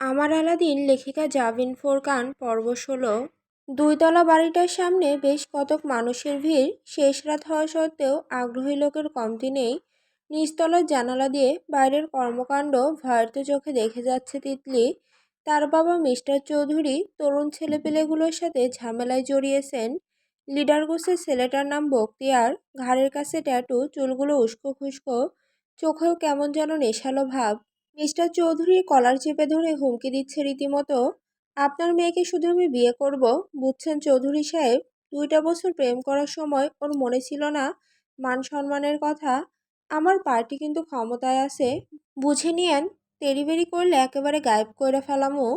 আমার আলাদিন লেখিকা জাবিন ফোরকান পর্ব ১৬। দুইতলা বাড়িটার সামনে বেশ কতক মানুষের ভিড়। শেষ রাত হওয়া সত্ত্বেও আগ্রহী লোকের কমতি নেই। নিচতলার জানালা দিয়ে বাইরের কর্মকাণ্ড ভয়ার্ত চোখে দেখে যাচ্ছে তিতলি। তার বাবা মিস্টার চৌধুরী তরুণ ছেলেপেলেগুলোর সাথে ঝামেলায় জড়িয়েছেন। লিডার গোছের ছেলেটার নাম বক্তিয়ার, ঘাড়ের কাছে ট্যাটু, চুলগুলো উস্কো খুস্কো, চোখেও কেমন যেন নেশালো ভাব। মিস্টার চৌধুরীর কলার চেপে ধরে হুমকি দিচ্ছে রীতিমতো, আপনার মেয়েকে শুধু আমি বিয়ে করব। বুঝছেন চৌধুরী সাহেব, 2টা বছর প্রেম করার সময় ওর মনে ছিল না মান সম্মানের কথা। আমার পার্টি কিন্তু ক্ষমতায় আছে, বুঝে নিয়েন। তেড়িবেড়ি করলে একেবারে গায়েব করে ফেলামু।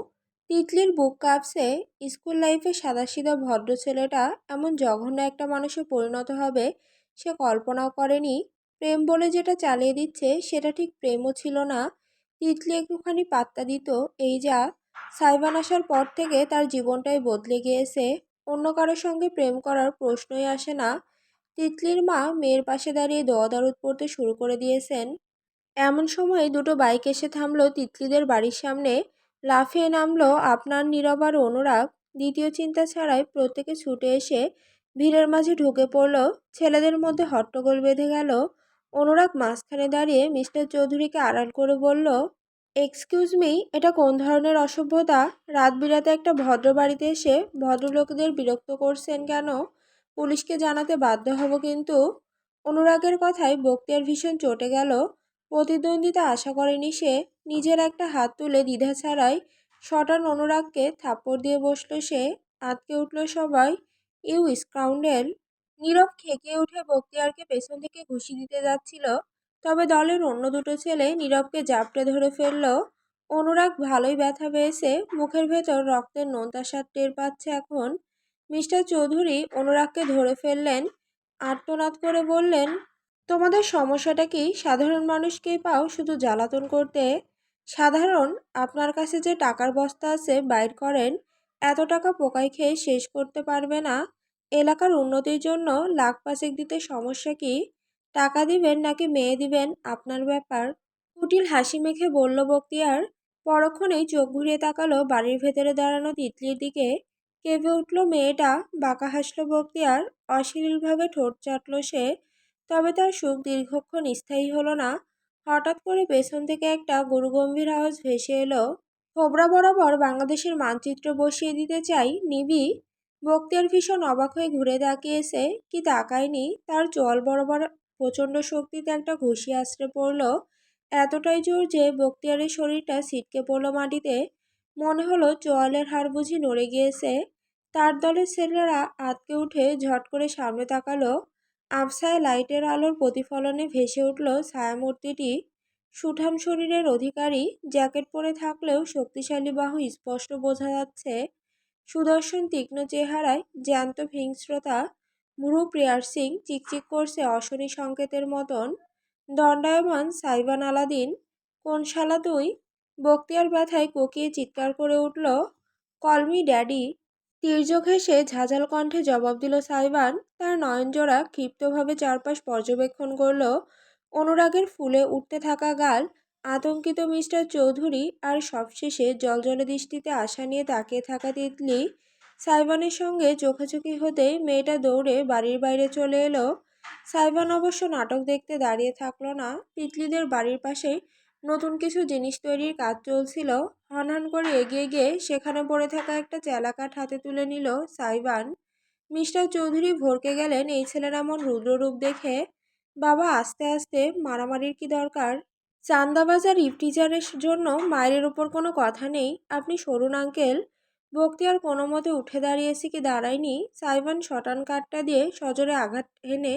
তিতলির বুক কাঁপছে। স্কুল লাইফে সাদাসিধা ভদ্র ছেলেটা এমন জঘন্য একটা মানুষে পরিণত হবে সে কল্পনাও করেনি। প্রেম বলে যেটা চালিয়ে দিচ্ছে সেটা ঠিক প্রেমও ছিল না। তিতলি একটুখানি পাত্তা দিত এই যা। সাইবান আসার পর থেকে তার জীবনটাই বদলে গিয়েছে। অন্য কারোর সঙ্গে প্রেম করার প্রশ্নই আসে না। তিতলির মা মেয়ের পাশে দাঁড়িয়ে দোয়া দরুদ পড়তে শুরু করে দিয়েছেন। এমন সময় দুটো বাইক এসে থামলো তিতলিদের বাড়ির সামনে। লাফিয়ে নামলো আপনার নীরব আর অনুরাগ। দ্বিতীয় চিন্তা ছাড়াই প্রত্যেকে ছুটে এসে ভিড়ের মাঝে ঢুকে পড়ল। ছেলেদের মধ্যে হট্টগোল বেঁধে গেল। অনুরাগ মাঝখানে দাঁড়িয়ে মিস্টার চৌধুরীকে আড়াল করে বলল, এক্সকিউজ মি, এটা কোন ধরনের অসভ্যতা? রাত বিরাতে একটা ভদ্র বাড়িতে এসে ভদ্রলোকদের বিরক্ত করছেন কেন? পুলিশকে জানাতে বাধ্য হব কিন্তু। অনুরাগের কথায় বক্তিয়ার ভীষণ চটে গেল। প্রতিদ্বন্দ্বিতা আশা করেনি সে। নিজের একটা হাত তুলে দ্বিধা ছাড়াই শটান অনুরাগকে থাপ্পড় দিয়ে বসলো সে। আঁতকে উঠল সবাই। You scoundrel! নীরব খেকিয়ে উঠে বক্তিয়ারকে পেছন থেকে ঘুষি দিতে যাচ্ছিল, তবে দলের অন্য দুটো ছেলে নীরবকে জাপটে ধরে ফেলল। অনুরাগ ভালোই ব্যথা পেয়েছে, মুখের ভেতর রক্তের নোনতা স্বাদ টের পাচ্ছে এখন। মিস্টার চৌধুরী অনুরাগকে ধরে ফেললেন, আর্তনাদ করে বললেন, তোমাদের সমস্যাটা কি? সাধারণ মানুষকেই পাও শুধু জ্বালাতন করতে। সাধারণ? আপনার কাছে যে টাকার বস্তা আছে বাইর করেন। এত টাকা পোকায় খেয়ে শেষ করতে পারবে না। এলাকার উন্নতির জন্য লাখ পাঁচেক দিতে সমস্যা কি? টাকা দিবেন নাকি মেয়ে দিবেন আপনার ব্যাপার। কুটিল হাসি মেখে বলল বক্তিয়ার। পরক্ষণেই চোখ ঘুরিয়ে তাকালো বাড়ির ভেতরে দাঁড়ানো তিতলির দিকে। কেঁপে উঠল মেয়েটা, বাঁকা হাসল বক্তিয়ার, অশ্লীলভাবে ঠোঁট চাটল সে। তবে তার সুখ দীর্ঘক্ষণ স্থায়ী হলো না। হঠাৎ করে পেছন থেকে একটা গুরুগম্ভীর আওয়াজ ভেসে এলো, খোবরা বরাবর বাংলাদেশের মানচিত্র বসিয়ে দিতে চাই, নিবি? বক্তিয়ার ভীষণ অবাক হয়ে ঘুরে তাকিয়েছে, কি তাকায়নি। তার চোয়াল বরাবর প্রচণ্ড শক্তিতে একটা ঘুষি আছড়ে পড়ল। এতটাই জোর যে বক্তিয়ারের শরীরটা ছিটকে পড়ল মাটিতে। মনে হলো চোয়ালের হাড় বুঝি নড়ে গিয়েছে। তার দলের ছেলেরা আঁতকে উঠে ঝট করে সামনে তাকালো। আবছায় লাইটের আলোর প্রতিফলনে ভেসে উঠল ছায়ামূর্তিটি। সুঠাম শরীরের অধিকারী, জ্যাকেট পরে থাকলেও শক্তিশালী বাহু স্পষ্ট বোঝা যাচ্ছে। সুদর্শন তীক্ষ্ণ চেহারায় জ্যান্ত হিংস্রতা। ভ্রু পিয়ার্সিং, চিকচিক করছে অশনি সংকেতের মতন। দণ্ডায়মান সাইবান আলাদিন, কোন শালা তুই? বক্তিয়ার ব্যথায় কোকিয়ে চিৎকার করে উঠল, কলমি ড্যাডি। তীর্যক হেসে ঝাঁঝাল কণ্ঠে জবাব দিল সাইবান। তার নয়নজোড়া ক্ষিপ্তভাবে চারপাশ পর্যবেক্ষণ করল। অনুরাগের ফুলে উঠতে থাকা গাল, আতঙ্কিত মিস্টার চৌধুরী, আর সবশেষে জলজলে দৃষ্টিতে আশা নিয়ে তাকিয়ে থাকা তিতলি। সাইবানের সঙ্গে চোখাচোখি হতেই মেয়েটা দৌড়ে বাড়ির বাইরে চলে এলো। সাইবান অবশ্য নাটক দেখতে দাঁড়িয়ে থাকলো না। তিতলিদের বাড়ির পাশে নতুন কিছু জিনিস তৈরির কাজ চলছিল। হনহন করে এগিয়ে গিয়ে সেখানে পড়ে থাকা একটা চেলাকাঠ হাতে তুলে নিল সাইবান। মিস্টার চৌধুরী ভড়কে গেলেন এই ছেলের এমন রুদ্ররূপ দেখে। বাবা, আস্তে আস্তে, মারামারির কি দরকার? চান্দাবাজার ইফটিজারের জন্য মায়ের উপর কোনো কথা নেই, আপনি সরুন আঙ্কেল। বক্তিয়ার কোনো মতে উঠে দাঁড়িয়েছে কি দাঁড়ায়নি, সাইবান শটান কাঠটা দিয়ে সজোরে আঘাত এনে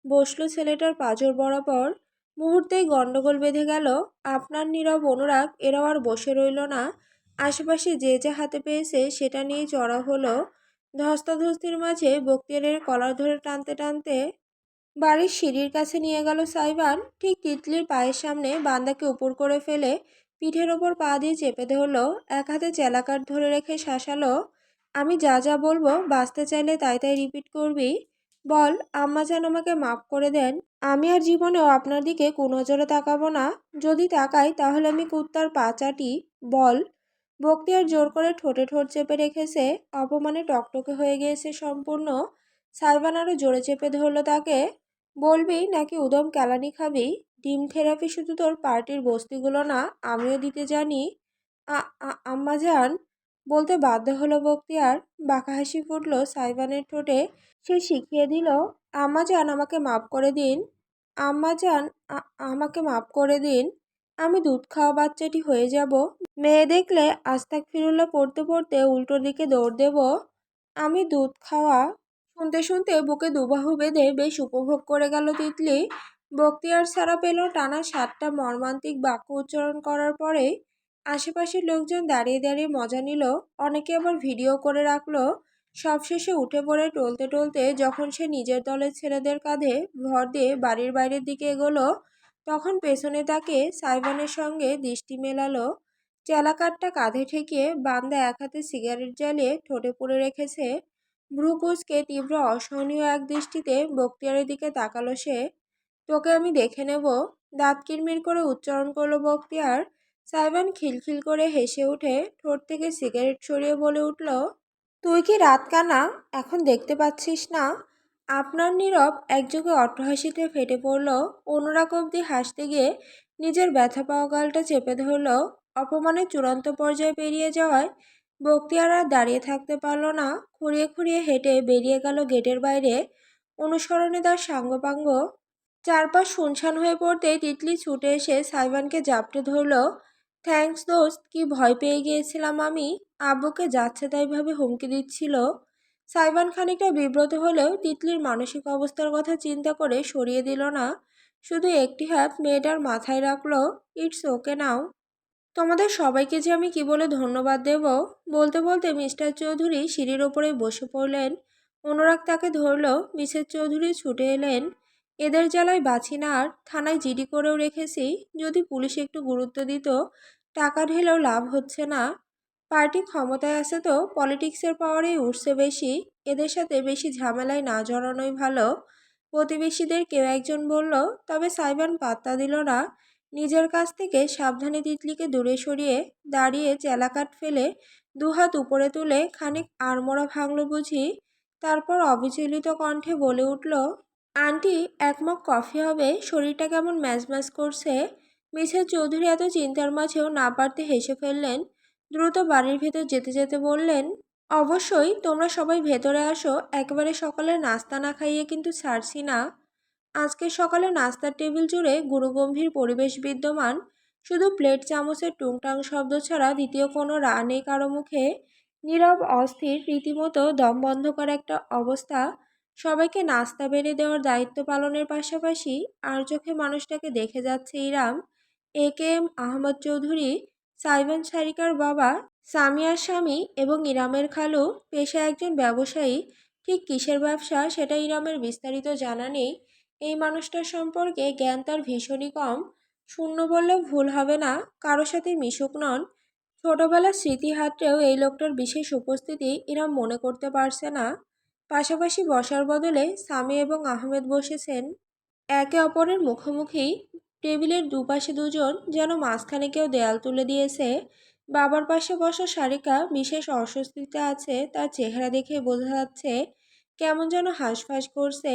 বসলো ছেলেটার পাঁজর বরাবর। মুহূর্তেই গন্ডগোল বেঁধে গেল। আপনার নীরব অনুরাগ এরাও আর বসে রইল না। আশেপাশে যে যা হাতে পেয়েছে সেটা নিয়েই চড়া হলো। ধস্তাধস্তির মাঝে বক্তিয়ারের কলার ধরে টানতে টানতে বাড়ির সিঁড়ির কাছে নিয়ে গেল সাইবান। ঠিক তিতলির পায়ের সামনে বান্দাকে উপর করে ফেলে পিঠের ওপর পা দিয়ে চেপে ধরলো। এক হাতে চেলাকাঠ ধরে রেখে শাসালো, আমি যা যা বলবো বাঁচতে চাইলে তাই তাই রিপিট করবি। বল, আম্মা যেন আমাকে মাফ করে দেন। আমি আর জীবনেও আপনার দিকে কুনজরে তাকাবো না। যদি তাকাই তাহলে আমি কুত্তার পা চাটি। বল। বখতিয়ার জোর করে ঠোঁটে ঠোঁট চেপে রেখেছে, অপমানে টকটকে হয়ে গিয়েছে সম্পূর্ণ। সাইবান আরো জোরে চেপে ধরল তাকে। বলবি নাকি উদম কেলানি খাবি? ডিম থেরাপি শুধু তোর পার্টির বস্তিগুলো না, আমিও দিতে জানি। আম্মা যান বলতে বাধ্য হলো বখতিয়ার। বাঁকা হাসি ফুটল সাইবানের ঠোঁটে। সে শিখিয়ে দিল, আম্মা যান আমাকে মাফ করে দিন। আম্মা যান আমাকে মাফ করে দিন। আমি দুধ খাওয়া বাচ্চাটি হয়ে যাব। মেয়ে দেখলে আস্তাগফিরুল্লাহ পড়তে পড়তে উল্টো দিকে দৌড় দেব। আমি দুধ খাওয়া। শুনতে শুনতে বুকে দুবাহু বেঁধে বেশ উপভোগ করে গেল তিতলি। বখতিয়ার ছাড়া পেল টানা 7টা মর্মান্তিক বাক্য উচ্চারণ করার পরে। আশেপাশের লোকজন দাঁড়িয়ে দাঁড়িয়ে মজা নিল, অনেকে আবার ভিডিও করে রাখলো। সবশেষে উঠে পড়ে টলতে টলতে যখন সে নিজের দলের ছেলেদের কাঁধে ভর দিয়ে বাড়ির বাইরের দিকে এগোলো, তখন পেছনে তাকে সাইবানের সঙ্গে দৃষ্টি মেলালো। চেলাকাঠটা কাঁধে ঠেকিয়ে বান্দা এক হাতে সিগারেট জ্বালিয়ে ঠোঁটে পুরে রেখেছে। ভ্রু কুঁচকে তীব্র অসহনীয় এক দৃষ্টিতে বখতিয়ারের দিকে তাকালো সে। তোকে আমি দেখে নেব, দাঁত কিরমির করে উচ্চারণ করলো বখতিয়ার। সাইবান খিলখিল করে হেসে উঠে ঠোঁট থেকে সিগারেট সরিয়ে বলে উঠল, তুই কি রাত কানা এখন দেখতে পাচ্ছিস না? আপনার নীরব একযোগে অট্টহাসিতে ফেটে পড়ল। অনুরাগ অবধি হাসতে গিয়ে নিজের ব্যথা পাওয়া গালটা চেপে ধরল। অপমানের চূড়ান্ত পর্যায়ে পেরিয়ে যাওয়ায় বখতিয়ার আর দাঁড়িয়ে থাকতে পারল না। খুঁড়িয়ে খুঁড়িয়ে হেঁটে বেরিয়ে গেল গেটের বাইরে। অনুসরণে তার সাঙ্গপাঙ্গ। চারপাশ শুনশান হয়ে পড়তেই তিতলি ছুটে এসে সাইবানকে জাপটে ধরল। থ্যাঙ্কস দোস্ত, কি ভয় পেয়ে গিয়েছিলাম আমি। আব্বুকে যাচ্ছে তাই ভাবে হুমকি দিচ্ছিল। সাইবান খানিকটা বিব্রত হলেও তিতলির মানসিক অবস্থার কথা চিন্তা করে সরিয়ে দিল না। শুধু একটি হাত মেয়েটার মাথায় রাখলো। ইটস ওকে নাও। তোমাদের সবাইকে যে আমি কি বলে ধন্যবাদ দেব। বলতে বলতে মিস্টার চৌধুরী সিঁড়ির ওপরে বসে পড়লেন। অনুরাগ তাকে ধরল। মিসেস চৌধুরী ছুটে এলেন। এদের জ্বালায় বাঁচি না আর, থানায় জিডি করেও রেখেছি। যদি পুলিশ একটু গুরুত্ব দিত। টাকা ঢেলেও লাভ হচ্ছে না। পার্টি ক্ষমতায় আছে তো পলিটিক্সের পাওয়ারেই উঠছে বেশি। এদের সাথে বেশি ঝামেলায় না জড়ানোই ভালো। প্রতিবেশীদের কেউ একজন বলল। তবে সাইবান পাত্তা দিল না। নিজের কাছ থেকে সাবধানে তিতলিকে দূরে সরিয়ে দাঁড়িয়ে চেলাকাঠ ফেলে দুহাত উপরে তুলে খানিক আড়মোড়া ভাঙল বুঝি। তারপর অবিচলিত কণ্ঠে বলে উঠল, আন্টি এক মগ কফি হবে, শরীরটা কেমন ম্যাজ ম্যাজ করছে। মিসেস চৌধুরী এত চিন্তার মাঝেও না পারতে হেসে ফেললেন। দ্রুত বাড়ির ভেতর যেতে যেতে বললেন, অবশ্যই তোমরা সবাই ভেতরে আসো, একেবারে সকালে নাস্তা না খাইয়ে কিন্তু ছাড়ছি না। আজকের সকালে নাস্তার টেবিল জুড়ে গুরুগম্ভীর পরিবেশ বিদ্যমান। শুধু প্লেট চামচের টুংটাং শব্দ ছাড়া দ্বিতীয় কোনো রা নেই কারো মুখে। নীরব অস্থির রীতিমতো দম বন্ধ করা একটা অবস্থা। সবাইকে নাস্তা বেড়ে দেওয়ার দায়িত্ব পালনের পাশাপাশি আর চোখে মানুষটাকে দেখে যাচ্ছে ইরাম। এ.কে.এম. আহমদ চৌধুরী, সাইবান সারিকার বাবা, সামিয়ার স্বামী এবং ইরামের খালু। পেশায় একজন ব্যবসায়ী। ঠিক কিসের ব্যবসা সেটা ইরামের বিস্তারিত জানা নেই। এই মানুষটার সম্পর্কে জ্ঞান তার ভীষণই কম। শূন্য বললেও ভুল হবে না, কারো সাথে মিশুক নন। ছোটবেলার স্মৃতি হাতড়েও এই লোকটার বিশেষ উপস্থিতি ইরাম মনে করতে পারছে না। পাশাপাশি বসার বদলে সামি এবং আহমেদ বসেছেন একে অপরের মুখোমুখি। টেবিলের দুপাশে দুজন, যেন মাঝখানে কেউ দেয়াল তুলে দিয়েছে। বাবার পাশে বসা সারিকা বিশেষ অস্বস্তিতে আছে, তার চেহারা দেখে বোঝা যাচ্ছে। কেমন যেন হাঁসফাঁস করছে।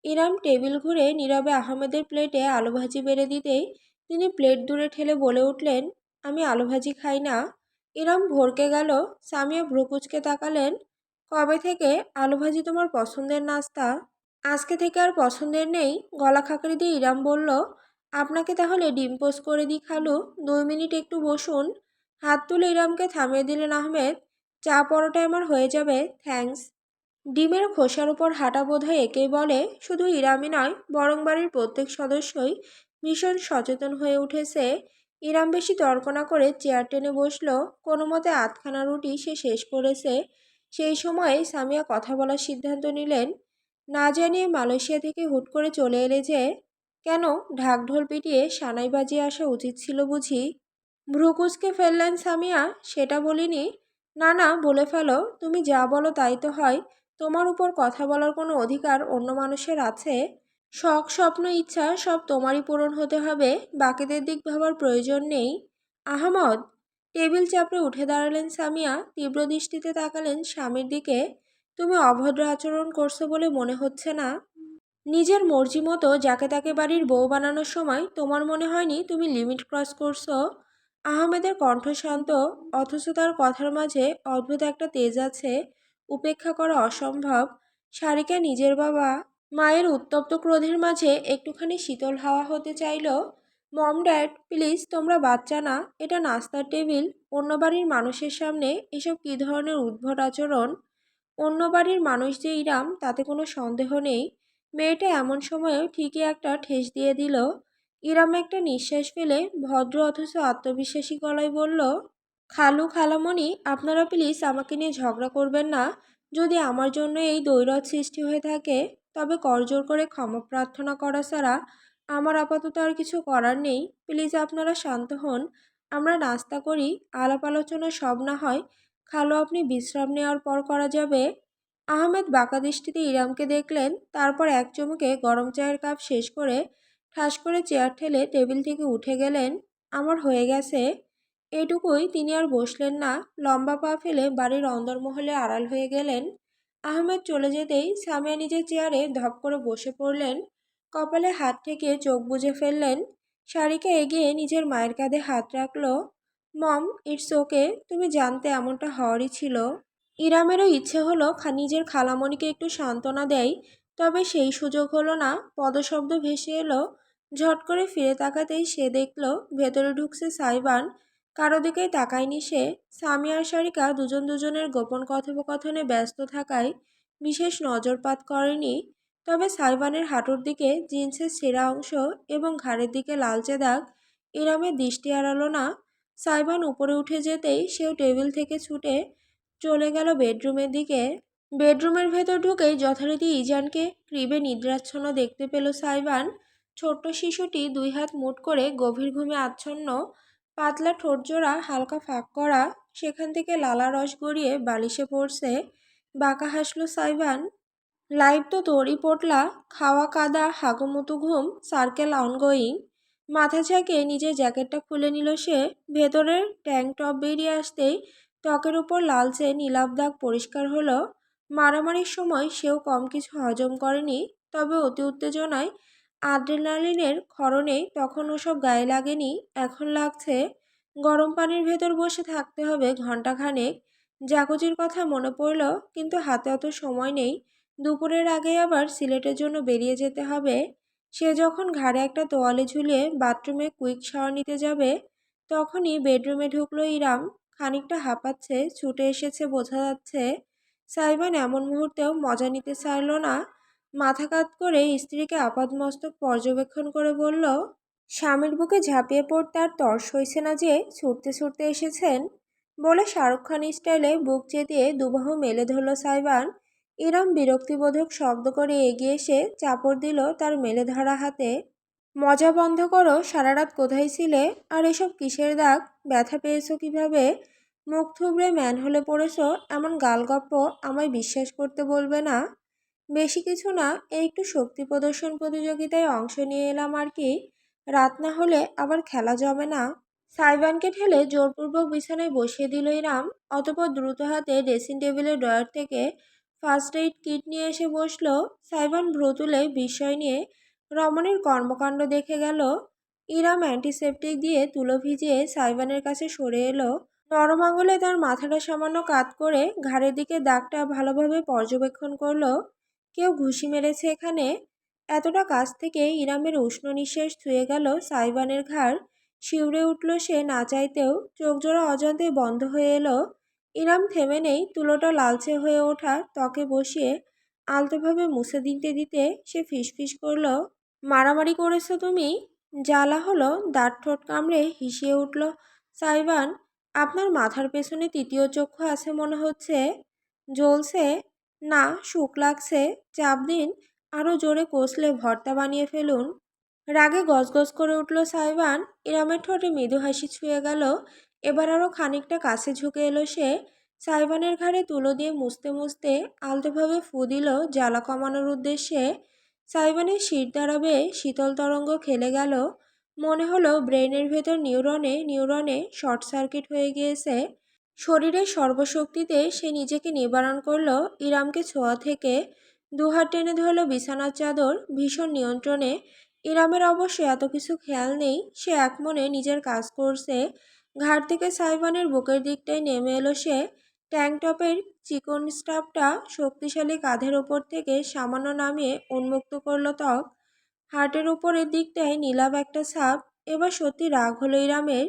ইরাম টেবিল ঘুরে নীরবে আহমেদের প্লেটে আলু ভাজি বেড়ে দিতেই তিনি প্লেট দূরে ঠেলে বলে উঠলেন, আমি আলু ভাজি খাই না। ইরাম ভড়কে গেল। সামিয়া ভ্রুকুচকে তাকালেন। কবে থেকে আলু ভাজি তোমার পছন্দের নাস্তা? আজকে থেকে আর পছন্দের নেই। গলা খাকারি দিয়ে ইরাম বলল, আপনাকে তাহলে ডিম পোস্ট করে দিই খালু, 2 মিনিট একটু বসুন। হাত তুলে ইরামকে থামিয়ে দিলেন আহমেদ। চা পরোটা আমার হয়ে যাবে, থ্যাঙ্কস। ডিমের খোসার উপর হাঁটা বোধহয় একেই বলে। শুধু ইরামই নয়, বরং বাড়ির প্রত্যেক সদস্যই ভীষণ সচেতন হয়ে উঠেছে। ইরাম বেশি তর্ক না করে চেয়ার টেনে বসলো। কোনো মতে আধখানা রুটি সে শেষ করেছে। সেই সময়ে সামিয়া কথা বলার সিদ্ধান্ত নিলেন, না জানিয়ে মালয়েশিয়া থেকে হুট করে চলে এলে যে? কেন, ঢাকঢোল পিটিয়ে সানাই বাজিয়ে আসা উচিত ছিল বুঝি? ভ্রুকুচকে ফেললেন সামিয়া, সেটা বলিনি। না না, বলে ফেলো, তুমি যা বলো তাই তো হয়। তোমার উপর কথা বলার কোনো অধিকার অন্য মানুষের আছে? শখ স্বপ্ন ইচ্ছা সব তোমারই পূরণ হতে হবে, বাকিদের দিক ভাবার প্রয়োজন নেই। আহমদ, টেবিল চাপড়ে উঠে দাঁড়ালেন সামিয়া, তীব্র দৃষ্টিতে তাকালেন স্বামীর দিকে। তুমি অভদ্র আচরণ করছো বলে মনে হচ্ছে না? নিজের মর্জি মতো যাকে তাকে বাড়ির বউ বানানোর সময় তোমার মনে হয়নি তুমি লিমিট ক্রস করছো? আহমেদের কণ্ঠ শান্ত, অথচ তার কথার মাঝে অদ্ভুত একটা তেজ আছে, উপেক্ষা করা অসম্ভব। সারিকা নিজের বাবা মায়ের উত্তপ্ত ক্রোধের মাঝে একটুখানি শীতল হাওয়া হতে চাইল। মম ড্যাড প্লিজ, তোমরা বাচ্চা না, এটা নাস্তার টেবিল। অন্য বাড়ির মানুষের সামনে এসব কী ধরনের উদ্ভট আচরণ? অন্য বাড়ির মানুষ যে ইরাম তাতে কোনো সন্দেহ নেই। মেয়েটা এমন সময়েও ঠিকই একটা ঠেস দিয়ে দিল। ইরাম একটা নিঃশ্বাস ফেলে ভদ্র অথচ আত্মবিশ্বাসী গলায় বলল, খালু খালামণি, আপনারা প্লিজ আমাকে নিয়ে ঝগড়া করবেন না। যদি আমার জন্য এই দৈরথ সৃষ্টি হয়ে থাকে, তবে করজোর করে ক্ষমা প্রার্থনা করা ছাড়া আমার আপাতত আর কিছু করার নেই। প্লিজ আপনারা শান্ত হন, আমরা নাস্তা করি, আলাপ আলোচনা সব না হয় খালু আপনি বিশ্রাম নেওয়ার পর করা যাবে। আহমেদ বাঁকা দৃষ্টিতে ইরামকে দেখলেন, তারপর এক চুমুকে গরম চায়ের কাপ শেষ করে ঠাস করে চেয়ার ঠেলে টেবিল থেকে উঠে গেলেন। আমার হয়ে গেছে। এটুকুই, তিনি আর বসলেন না, লম্বা পা ফেলে বাড়ির অন্দরমহলে আড়াল হয়ে গেলেন। আহমেদ চলে যেতেই সামিয়া নিজের চেয়ারে ধপ করে বসে পড়লেন, কপালে হাত ঠেকিয়ে চোখ বুজে ফেললেন। সারিকা এগিয়ে নিজের মায়ের কাঁধে হাত রাখলো। মম, ইটস ওকে, তুমি জানতে এমনটা হওয়ারই ছিল। ইরামেরও ইচ্ছে হলো নিজের খালামণিকে একটু সান্ত্বনা দেয়, তবে সেই সুযোগ হলো না। পদশব্দ ভেসে এলো। ঝট করে ফিরে তাকাতেই সে দেখল ভেতরে ঢুকছে সাইবান। কারো দিকেই তাকায়নি সে। সামিয়া আর সারিকা দুজন দুজনের গোপন কথোপকথনে ব্যস্ত থাকায় বিশেষ নজরপাত করেনি। তবে সাইবানের হাঁটুর দিকে জিন্সের ছেঁড়া অংশ এবং ঘাড়ের দিকে লালচে দাগ ইরামের দৃষ্টি এড়ালো না। সাইবান উপরে উঠে যেতেই সেও টেবিল থেকে ছুটে চলে গেল বেডরুমের দিকে। বেডরুমের ভেতর ঢুকেই যথারীতি ইজানকে ক্রিবে নিদ্রাচ্ছন্ন দেখতে পেল সাইবান। ছোট্ট শিশুটি দুই হাত মুঠ করে গভীর ঘুমে আচ্ছন্ন, পাতলা ঠোঁটজোড়া হালকা ফাঁক করা, সেখান থেকে লালা রস গড়িয়ে বালিশে পড়ছে। বাঁকা হাসল সাইবান। লাইফ তো তোরই পোটলা, খাওয়া কাদা হাগুমুতু ঘুম, সার্কেল অনগোয়িং। মাথা ঝাঁকে নিজের জ্যাকেটটা খুলে নিল সে। ভেতরের ট্যাঙ্ক টপ বেরিয়ে আসতেই ত্বকের উপর লালচে নীলাভ দাগ পরিষ্কার হলো। মারামারির সময় সেও কম কিছু হজম করেনি, তবে অতি উত্তেজনায় আড্রেনালিনের ক্ষরণে তখন ওসব গায়ে লাগেনি, এখন লাগছে। গরম পানির ভেতর বসে থাকতে হবে ঘণ্টাখানেক। জাকুজির কথা মনে পড়ল, কিন্তু হাতে অত সময় নেই। দুপুরের আগে আবার সিলেটের জন্য বেরিয়ে যেতে হবে। সে যখন ঘাড়ে একটা তোয়ালে ঝুলিয়ে বাথরুমে কুইক শাওয়ার নিতে যাবে, তখনই বেডরুমে ঢুকলো ইরাম। খানিকটা হাঁপাচ্ছে, ছুটে এসেছে বোঝা যাচ্ছে। সাইবান এমন মুহূর্তেও মজা নিতে ছাড়ল না। মাথা কাত করে স্ত্রীকে আপাদমস্তক পর্যবেক্ষণ করে বলল, স্বামীর বুকে ঝাঁপিয়ে পড়তে আর তর সইছে না যে ছুটতে ছুটতে এসেছেন। বলে শাহরুখ খান স্টাইলে বুক চেতিয়ে দুবাহু মেলে ধরল সাইবান। ইরম বিরক্তিবোধক শব্দ করে এগিয়ে এসে চাপড় দিল তার মেলে ধরা হাতে। মজা বন্ধ করো, সারা রাত কোথায় ছিলে? আর এসব কিসের দাগ? ব্যথা পেয়েছো কিভাবে? মুখ থুবড়ে ম্যানহোলে পড়েছো, এমন গালগপ্প আমায় বিশ্বাস করতে বলবে না। বেশি কিছু না, এই একটু শক্তি প্রদর্শন প্রতিযোগিতায় অংশ নিয়ে এলাম আর কি। রাত না হলে আবার খেলা জমে না। সাইবানকে ঠেলে জোরপূর্বক বিছানায় বসিয়ে দিল ইরাম। অতঃপর দ্রুত হাতে ড্রেসিং টেবিলের ড্রয়ার থেকে ফার্স্ট এইড কিট নিয়ে এসে বসলো। সাইবান ভ্রু তুলে বিস্ময় নিয়ে রমণীর কর্মকাণ্ড দেখে গেল। ইরাম অ্যান্টিসেপটিক দিয়ে তুলো ভিজিয়ে সাইবানের কাছে সরে এলো। নরম আঙুলে তার মাথাটা সামান্য কাত করে ঘাড়ের দিকে দাগটা ভালোভাবে পর্যবেক্ষণ করলো। কেউ ঘুষি মেরেছে এখানে? এতটা কাছ থেকে ইরামের উষ্ণ নিঃশ্বাস ছুঁয়ে গেল সাইবানের ঘাড়। শিউরে উঠল সে না চাইতেও, চোখজোড়া অজান্তে বন্ধ হয়ে এলো। ইরাম থেমে নেই, তুলোটা লালচে হয়ে ওঠা ত্বকে বসিয়ে আলতোভাবে মুছে দিতে দিতে সে ফিসফিস করল, মারামারি করেছো তুমি? জ্বালা হলো, দাঁত ঠোঁট কামড়ে হিসিয়ে উঠল সাইবান। আপনার মাথার পেছনে তৃতীয় চক্ষু আছে মনে হচ্ছে। জ্বলছে? না, শুক লাগছে। চাপ দিন, আরও জোরে কষলে ভর্তা বানিয়ে ফেলুন। রাগে গজগজ করে উঠল সাইবান। ইরামের ঠোঁটে মৃদু হাসি ছুঁয়ে গেল। এবার আরও খানিকটা কাছে ঝুঁকে এলো সে। সাইবানের ঘাড়ে তুলো দিয়ে মুছতে মুছতে আলতোভাবে ফু দিল জ্বালা কমানোর উদ্দেশ্যে। সাইবানের শির দ্বারা বেয়ে শীতল তরঙ্গ খেলে গেল। মনে হলো ব্রেনের ভেতর নিউরনে নিউরনে শর্ট সার্কিট হয়ে গিয়েছে। শরীরের সর্বশক্তিতে সে নিজেকে নিবারণ করলো ইরামকে ছোঁয়া থেকে। দুহাত টেনে ধরল বিছানার চাদর, ভীষণ নিয়ন্ত্রণে। ইরামের অবশ্য এত কিছু খেয়াল নেই, সে একমনে নিজের কাজ করছে। ঘাট থেকে সাইবানের বুকের দিকটায় নেমে এলো সে। ট্যাঙ্ক টপের চিকন স্টাফটা শক্তিশালী কাঁধের ওপর থেকে সামান্য নামিয়ে উন্মুক্ত করলো ত্বক। হার্টের উপরের দিকটায় নীলাভ একটা ছাপ। এবার সত্যি রাগ হলো ইরামের।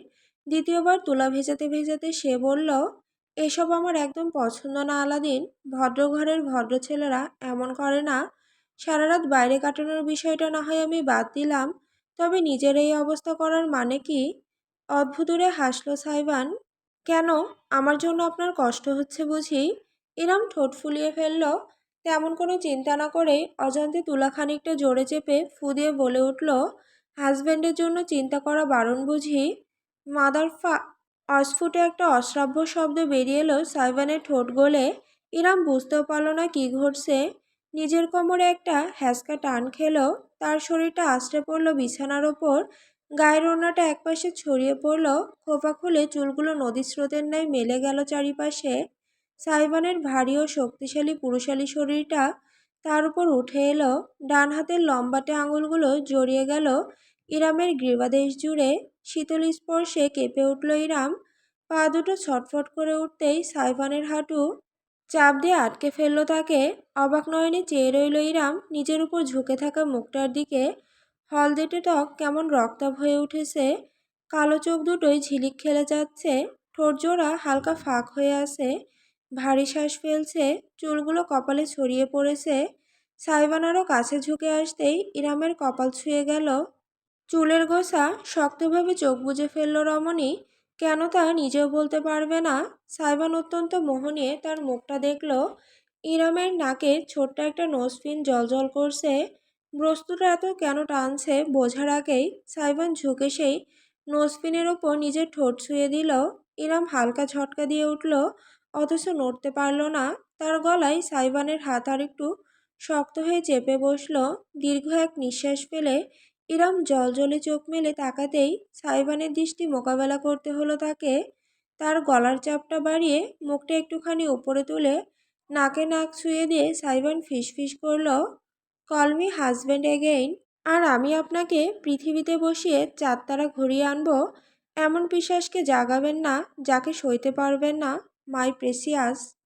দ্বিতীয়বার তুলা ভেজাতে ভেজাতে সে বলল, এসব আমার একদম পছন্দ না আলাদিন। ভদ্র ঘরের ভদ্র ছেলেরা এমন করে না। সারা রাত বাইরে কাটানোর বিষয়টা না হয় আমি বাদ দিলাম, তবে নিজের এই অবস্থা করার মানে কি? অদ্ভুতুরে হাসল সাইবান। কেন? আমার জন্য আপনার কষ্ট হচ্ছে বুঝি? ইরাম ঠোঁট ফুলিয়ে ফেলল। তেমন কোনো চিন্তা না করেই অজান্তে তুলা খানিকটা জোরে চেপে ফু দিয়ে বলে উঠল, হাজব্যান্ডের জন্য চিন্তা করা বারণ বুঝি? মাদার অস্ফুটে একটা অশ্রাব্য শব্দ বেরিয়ে এলো সাইবানের ঠোঁট গলে। ইরাম বুঝতেও পারল না কি ঘটছে। নিজের কোমরে একটা হ্যাঁচকা টান খেলো। তার শরীরটা আছড়ে পড়ল বিছানার ওপর। গায়ের ওড়নাটা একপাশে ছড়িয়ে পড়ল। খোপা খুলে চুলগুলো নদীর স্রোতের ন্যায় মেলে গেল চারিপাশে। সাইবানের ভারী ও শক্তিশালী পুরুষালী শরীরটা তার উপর উঠে এলো। ডান হাতের লম্বাটে আঙুলগুলো জড়িয়ে গেল ইরামের গ্রীবাদেশ জুড়ে। শীতল স্পর্শে কেঁপে উঠল ইরাম। পা দুটো ছটফট করে উঠতেই সাইবানের হাঁটু চাপ দিয়ে আটকে ফেলল তাকে। অবাক নয়নে চেয়ে রইল ইরাম নিজের উপর ঝুঁকে থাকা মুখটার দিকে। হলদেটে ত্বক কেমন রক্তাভ হয়ে উঠেছে। কালো চোখ দুটোই ঝিলিক খেলে যাচ্ছে। ঠোঁট জোড়া হালকা ফাঁক হয়ে আছে। ভারী শ্বাস ফেলছে। চুলগুলো কপালে ছড়িয়ে পড়েছে। সাইবান আরও কাছে ঝুঁকে আসতেই ইরামের কপাল ছুঁয়ে গেল। চুলের গোছা শক্তভাবে চোখ বুজে ফেলল রমণী। কেন তা নিজেও বলতে পারবে না। সাইবান অত্যন্ত মোহ নিয়ে তার মুখটা দেখল। ইরামের নাকে ছোট্ট একটা নোজপিন জলজল করছে। বস্তুটা এত কেন টানছে বোঝার আগেই সাইবান ঝুঁকে সেই নোজপিনের ওপর নিজের ঠোঁট ছুঁয়ে দিল। ইরাম হালকা ঝটকা দিয়ে উঠল, অথচ নড়তে পারল না। তার গলায় সাইবানের হাত আর একটু শক্ত হয়ে চেপে বসল। দীর্ঘ এক নিঃশ্বাস ফেলে ইরাম জলজলে চোখ মেলে তাকাতেই সাইবানের দৃষ্টি মোকাবেলা করতে হলো তাকে। তার গলার চাপটা বাড়িয়ে মুখটা একটুখানি উপরে তুলে নাকে নাক ছুঁয়ে দিয়ে সাইবান ফিসফিস করল, কল মি হাজব্যান্ড এগেইন। আর আমি আপনাকে পৃথিবীতে বসিয়ে চাঁদ তারা ঘুরিয়ে আনবো। এমন পিশাচকে জাগাবেন না যাকে সইতে পারবেন না, মাই প্রেসিয়াস।